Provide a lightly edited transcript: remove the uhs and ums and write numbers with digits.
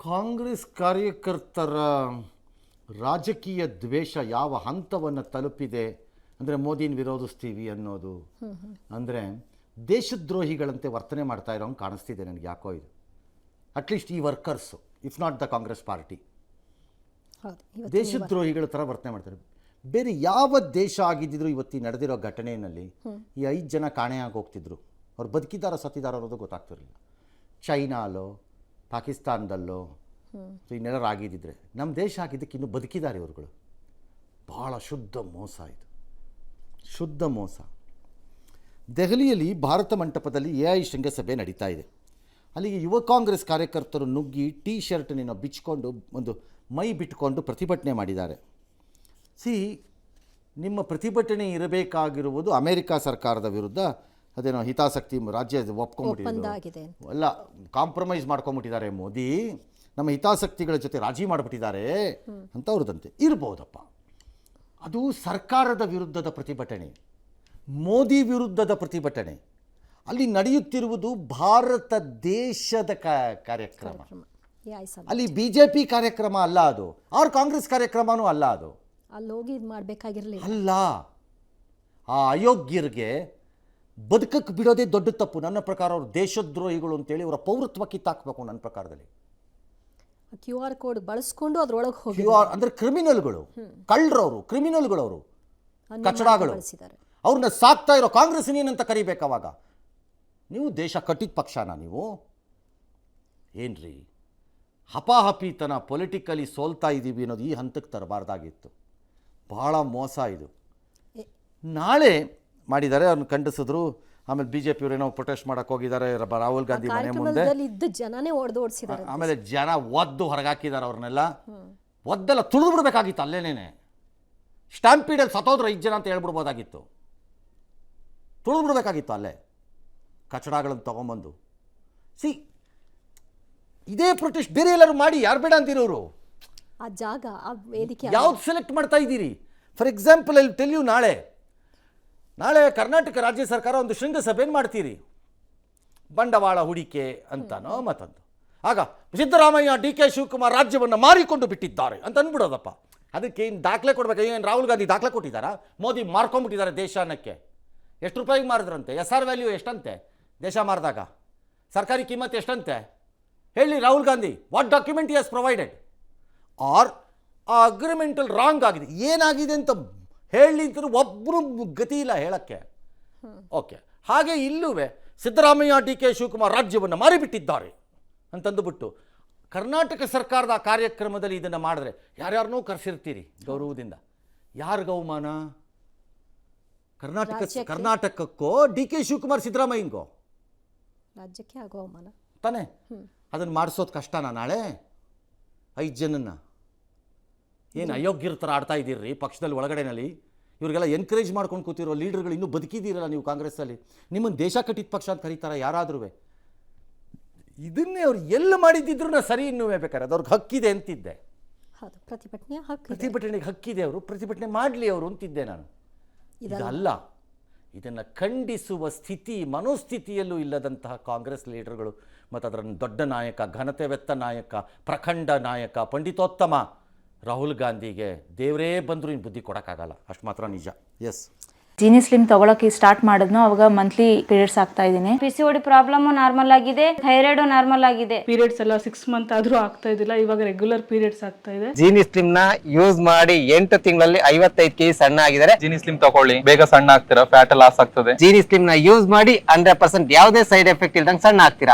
ಕಾಂಗ್ರೆಸ್ ಕಾರ್ಯಕರ್ತರ ರಾಜಕೀಯ ದ್ವೇಷ ಯಾವ ಹಂತವನ್ನು ತಲುಪಿದೆ ಅಂದರೆ ಮೋದಿನ ವಿರೋಧಿಸ್ತೀವಿ ಅನ್ನೋದು, ಅಂದರೆ ದೇಶದ್ರೋಹಿಗಳಂತೆ ವರ್ತನೆ ಮಾಡ್ತಾ ಇರೋಂಗೆ ಕಾಣಿಸ್ತಿದೆ ನನಗೆ. ಯಾಕೋ ಇದು ಅಟ್ಲೀಸ್ಟ್ ಈ workers, if not the Congress party, ದೇಶದ್ರೋಹಿಗಳ ಥರ ವರ್ತನೆ ಮಾಡ್ತಾರೆ. ಬೇರೆ ಯಾವ ದೇಶ ಆಗಿದ್ದಿದ್ರು ಇವತ್ತಿ ನಡೆದಿರೋ ಘಟನೆಯಲ್ಲಿ ಈ 5 ಜನ ಕಾಣೆಯಾಗಿ ಹೋಗ್ತಿದ್ರು. ಅವ್ರು ಬದುಕಿದಾರ ಸತ್ತಿದಾರ ಅನ್ನೋದು ಗೊತ್ತಾಗ್ತಿರಲಿಲ್ಲ. ಚೈನಾಲೋ ಪಾಕಿಸ್ತಾನದಲ್ಲೋ ಇನ್ನೆಲ್ಲರೂ ಆಗಿದ್ದಿದ್ರೆ, ನಮ್ಮ ದೇಶ ಆಗಿದ್ದಕ್ಕೆ ಇನ್ನೂ ಬದುಕಿದ್ದಾರೆ ಇವ್ರುಗಳು. ಭಾಳ ಶುದ್ಧ ಮೋಸ ಇದು, ಶುದ್ಧ ಮೋಸ. ದೆಹಲಿಯಲ್ಲಿ ಭಾರತ ಮಂಟಪದಲ್ಲಿ AI ಶೃಂಗಸಭೆ ನಡೀತಾ ಇದೆ. ಅಲ್ಲಿಗೆ ಯುವ ಕಾಂಗ್ರೆಸ್ ಕಾರ್ಯಕರ್ತರು ನುಗ್ಗಿ ಟೀ ಶರ್ಟ್ನ ಬಿಚ್ಕೊಂಡು ಒಂದು ಮೈ ಬಿಟ್ಕೊಂಡು ಪ್ರತಿಭಟನೆ ಮಾಡಿದ್ದಾರೆ. ನಿಮ್ಮ ಪ್ರತಿಭಟನೆ ಇರಬೇಕಾಗಿರುವುದು ಅಮೆರಿಕ ಸರ್ಕಾರದ ವಿರುದ್ಧ, ಅದೇನೋ ಹಿತಾಸಕ್ತಿ ರಾಜ್ಯ ಒಪ್ಕೊಂಡ್ಬಿಟ್ಟಿದ್ದಾರೆ, ಎಲ್ಲ ಕಾಂಪ್ರಮೈಸ್ ಮಾಡ್ಕೊಂಡ್ಬಿಟ್ಟಿದ್ದಾರೆ ಮೋದಿ, ನಮ್ಮ ಹಿತಾಸಕ್ತಿಗಳ ಜೊತೆ ರಾಜಿ ಮಾಡಿಬಿಟ್ಟಿದ್ದಾರೆ ಅಂತ ಅವ್ರದಂತೆ. ಇರ್ಬೋದಪ್ಪ, ಅದು ಸರ್ಕಾರದ ವಿರುದ್ಧದ ಪ್ರತಿಭಟನೆ, ಮೋದಿ ವಿರುದ್ಧದ ಪ್ರತಿಭಟನೆ. ಅಲ್ಲಿ ನಡೆಯುತ್ತಿರುವುದು ಭಾರತ ದೇಶದ ಕಾರ್ಯಕ್ರಮ, ಅಲ್ಲಿ BJP ಕಾರ್ಯಕ್ರಮ ಅಲ್ಲ ಅದು, ಅವ್ರ ಕಾಂಗ್ರೆಸ್ ಕಾರ್ಯಕ್ರಮನೂ ಅಲ್ಲ ಅದು. ಅಲ್ಲಿ ಹೋಗಿ ಇದು ಮಾಡಬೇಕಾಗಿರಲಿಲ್ಲ ಅಲ್ಲ. ಆ ಅಯೋಗ್ಯರಿಗೆ ಬದುಕಕ್ಕೆ ಬಿಡೋದೇ ದೊಡ್ಡ ತಪ್ಪು ನನ್ನ ಪ್ರಕಾರ. ಅವರು ದೇಶದ್ರೋಹಿಗಳು ಅಂತೇಳಿ ಅವರ ಪೌರತ್ವ ಕಿತ್ತಾಕಬೇಕು ನನ್ನ ಪ್ರಕಾರದಲ್ಲಿ. QR ಕೋಡ್ ಬಳಸ್ಕೊಂಡು ಅದ್ರೊಳಗೆ ಹೋಗಿ ಅಂದರೆ ಕ್ರಿಮಿನಲ್ಗಳು, ಕಳ್ಳರವರು, ಕ್ರಿಮಿನಲ್ಗಳವರು, ಕಚಡಗಳು, ಅವ್ರನ್ನ ಸಾಕ್ತಾ ಇರೋ ಕಾಂಗ್ರೆಸ್ ಏನಂತ ಕರಿಬೇಕು ಅವಾಗ? ನೀವು ದೇಶ ಕಟ್ಟಿದ ಪಕ್ಷನ ನೀವು ಏನ್ರಿ? ಹಪಾಹಪಿತನ ಪೊಲಿಟಿಕಲಿ ಸೋಲ್ತಾ ಇದ್ದೀವಿ ಅನ್ನೋದು ಈ ಹಂತಕ್ಕೆ ತರಬಾರ್ದಾಗಿತ್ತು. ಭಾಳ ಮೋಸ ಇದು. ನಾಳೆ ಮಾಡಿದ್ದಾರೆ, ಅವ್ರನ್ನ ಖಂಡಿಸಿದ್ರು. ಆಮೇಲೆ BJP ಅವರೇನೋ ಪ್ರೊಟೆಸ್ಟ್ ಮಾಡಕ್ಕೆ ಹೋಗಿದ್ದಾರೆ ರಾಹುಲ್ ಗಾಂಧಿ ಮನೆ ಮುಂದೆ. ಆಮೇಲೆ ಜನ ಒದ್ದು ಹೊರಗಾಕಿದ್ದಾರೆ ಅವ್ರನ್ನೆಲ್ಲ. ಒದ್ದೆಲ್ಲ ತುಳಿದು ಬಿಡಬೇಕಾಗಿತ್ತು ಅಲ್ಲೇನೇನೆ. ಸ್ಟ್ಯಾಂಪೀಡಲ್ಲಿ ಸತ್ತೋದ್ರು 5 ಜನ ಅಂತ ಹೇಳ್ಬಿಡ್ಬೋದಾಗಿತ್ತು. ತುಳಿದು ಬಿಡಬೇಕಾಗಿತ್ತು ಅಲ್ಲೇ ಕಚಡಗಳನ್ನು ತೊಗೊಂಬಂದು. ಇದೇ ಪ್ರೊಟೆಸ್ಟ್ ಬೇರೆ ಎಲ್ಲರೂ ಮಾಡಿ, ಯಾರು ಬೇಡ ಅಂತಿರೋರು? ಆ ಜಾಗ, ಆ ವೇದಿಕೆ ಯಾವ್ದು ಸೆಲೆಕ್ಟ್ ಮಾಡ್ತಾ ಇದ್ದೀರಿ? ಫಾರ್ ಎಕ್ಸಾಂಪಲ್ ಅಲ್ಲಿ ಟೆಲ್ ಯು, ನಾಳೆ ಕರ್ನಾಟಕ ರಾಜ್ಯ ಸರ್ಕಾರ ಒಂದು ಶೃಂಗಸಭೆಯನ್ನು ಮಾಡ್ತೀರಿ, ಬಂಡವಾಳ ಹೂಡಿಕೆ ಅಂತನೋ ಮತ್ತೊಂದು. ಆಗ ಸಿದ್ದರಾಮಯ್ಯ DK ಶಿವಕುಮಾರ್ ರಾಜ್ಯವನ್ನು ಮಾರಿಕೊಂಡು ಬಿಟ್ಟಿದ್ದಾರೆ ಅಂತ ಅಂದ್ಬಿಡೋದಪ್ಪ. ಅದಕ್ಕೆ ಏನು ದಾಖಲೆ ಕೊಡ್ಬೇಕು? ಏನು ರಾಹುಲ್ ಗಾಂಧಿ ದಾಖಲೆ ಕೊಟ್ಟಿದ್ದಾರಾ? ಮೋದಿ ಮಾರ್ಕೊಂಡ್ಬಿಟ್ಟಿದ್ದಾರೆ ದೇಶ ಅನ್ನಕ್ಕೆ. ಎಷ್ಟು ರೂಪಾಯಿಗೆ ಮಾರಿದ್ರಂತೆ? SR ವ್ಯಾಲ್ಯೂ ಎಷ್ಟಂತೆ ದೇಶ ಮಾರಿದಾಗ? ಸರ್ಕಾರಿ ಕಿಮ್ಮತ್ತು ಎಷ್ಟಂತೆ ಹೇಳಿ Rahul Gandhi? What document he has provided? Or ಆ ಅಗ್ರಿಮೆಂಟಲ್ಲಿ ರಾಂಗ್ ಆಗಿದೆ, ಏನಾಗಿದೆ ಅಂತ ಹೇಳಿ ಅಂತೂ ಒಬ್ಬರು ಗತಿ ಇಲ್ಲ ಹೇಳಕ್ಕೆ. ಓಕೆ, ಹಾಗೆ ಇಲ್ಲೂ ಸಿದ್ದರಾಮಯ್ಯ DK ಶಿವಕುಮಾರ್ ರಾಜ್ಯವನ್ನು ಮಾರಿಬಿಟ್ಟಿದ್ದಾರೆ ಅಂತಂದುಬಿಟ್ಟು ಕರ್ನಾಟಕ ಸರ್ಕಾರದ ಕಾರ್ಯಕ್ರಮದಲ್ಲಿ ಇದನ್ನು ಮಾಡಿದ್ರೆ ಯಾರ್ಯಾರನ್ನೂ ಕರೆಸಿರ್ತೀರಿ ಗೌರವದಿಂದ. ಯಾರಿಗ ಅವಮಾನ? ಕರ್ನಾಟಕಕ್ಕೋ DK ಶಿವಕುಮಾರ್ ಸಿದ್ದರಾಮಯ್ಯಂಗೋ? ರಾಜ್ಯಕ್ಕೆ ಆಗೋ ಅವಮಾನ ತಾನೇ. ಅದನ್ನು ಮಾಡಿಸೋದು ಕಷ್ಟನಾ ನಾಳೆ? 5 ಜನನ್ನ ಏನು ಅಯೋಗ್ಯರ ಥರ ಆಡ್ತಾ ಇದ್ದೀರಿ ಪಕ್ಷದಲ್ಲಿ ಒಳಗಡೆನಲ್ಲಿ. ಇವರಿಗೆಲ್ಲ ಎನ್ಕರೇಜ್ ಮಾಡ್ಕೊಂಡು ಕೂತಿರೋ ಲೀಡರ್ಗಳು ಇನ್ನೂ ಬದುಕಿದ್ದೀರಲ್ಲ ನೀವು ಕಾಂಗ್ರೆಸ್ಸಲ್ಲಿ. ನಿಮ್ಮನ್ನು ದೇಶ ಕಟ್ಟಿದ ಪಕ್ಷ ಅಂತ ಕರೀತಾರೆ ಯಾರಾದ್ರೂ. ಇದನ್ನೇ ಅವ್ರು ಎಲ್ಲ ಮಾಡಿದ್ದಿದ್ರು ಸರಿ ಇನ್ನೂ ಬೇಕಾದ್ರೆ ಅದವ್ರಿಗೆ ಹಕ್ಕಿದೆ ಅಂತಿದ್ದೆ. ಪ್ರತಿಭಟನೆಗೆ ಹಕ್ಕಿದೆ, ಅವರು ಪ್ರತಿಭಟನೆ ಮಾಡಲಿ ಅವರು ಅಂತಿದ್ದೆ ನಾನು. ಇದಲ್ಲ, ಇದನ್ನು ಖಂಡಿಸುವ ಸ್ಥಿತಿ ಮನೋಸ್ಥಿತಿಯಲ್ಲೂ ಇಲ್ಲದಂತಹ ಕಾಂಗ್ರೆಸ್ ಲೀಡರ್ಗಳು ಮತ್ತು ಅದರ ದೊಡ್ಡ ನಾಯಕ, ಘನತೆವೆತ್ತ ನಾಯಕ, ಪ್ರಖಂಡ ನಾಯಕ, ಪಂಡಿತೋತ್ತಮ ರಾಹುಲ್ ಗಾಂಧಿಗೆ ದೇವರೇ ಬಂದರೂ ಇನ್ನು ಬುದ್ಧಿ ಕೊಡೋಕ್ಕಾಗಲ್ಲ, ಅಷ್ಟು ಮಾತ್ರ ನಿಜ. ಎಸ್, ಜೀನಿ ಸ್ಲಿಮ್ ತಗೊಳಕ್ಕೆ ಸ್ಟಾರ್ಟ್ ಮಾಡಿದ್ನೋ ಅವಾಗ ಮಂತ್ಲಿ ಪೀರಿಯಡ್ಸ್ ಆಗ್ತಾ ಇದ್ದೀನಿ. PCOD ಪ್ರಾಬ್ಲಮ್ ನಾರ್ಮಲ್ ಆಗಿದೆ, ಥೈರಾಯ್ಡ್ ನಾರ್ಮಲ್ ಆಗಿದೆ. ಪೀರಿಯಡ್ಸ್ ಎಲ್ಲ 6 ಮಂತ್ ಆದ್ರೂ ಆಗ್ತಾ ಇದ್ದಿಲ್ಲ, ಇವಾಗ ರೆಗ್ಯುಲರ್ ಪೀರಿಯಡ್ಸ್ ಆಗ್ತಾ ಇದೆ. ಜೀನಿ ಸ್ಲಿಮ್ ನ ಯೂಸ್ ಮಾಡಿ 8 ತಿಂಗಳಲ್ಲಿ 55 kg ಸಣ್ಣ ಆಗಿದ್ದಾರೆ. ಜೀನಿ ಸ್ಲಿಮ್ ತಗೊಳ್ಳಿ, ಬೇಗ ಸಣ್ಣ ಆಗ್ತೀರಾ, ಫ್ಯಾಟ್ ಲಾಸ್ ಆಗ್ತದೆ. ಜೀನಿ ಸ್ಲಿಮ್ ನ ಯೂಸ್ ಮಾಡಿ 100% ಯಾವುದೇ ಸೈಡ್ ಎಫೆಕ್ಟ್ ಇಲ್ದಂಗೆ ಸಣ್ಣ ಆಗ್ತೀರಾ.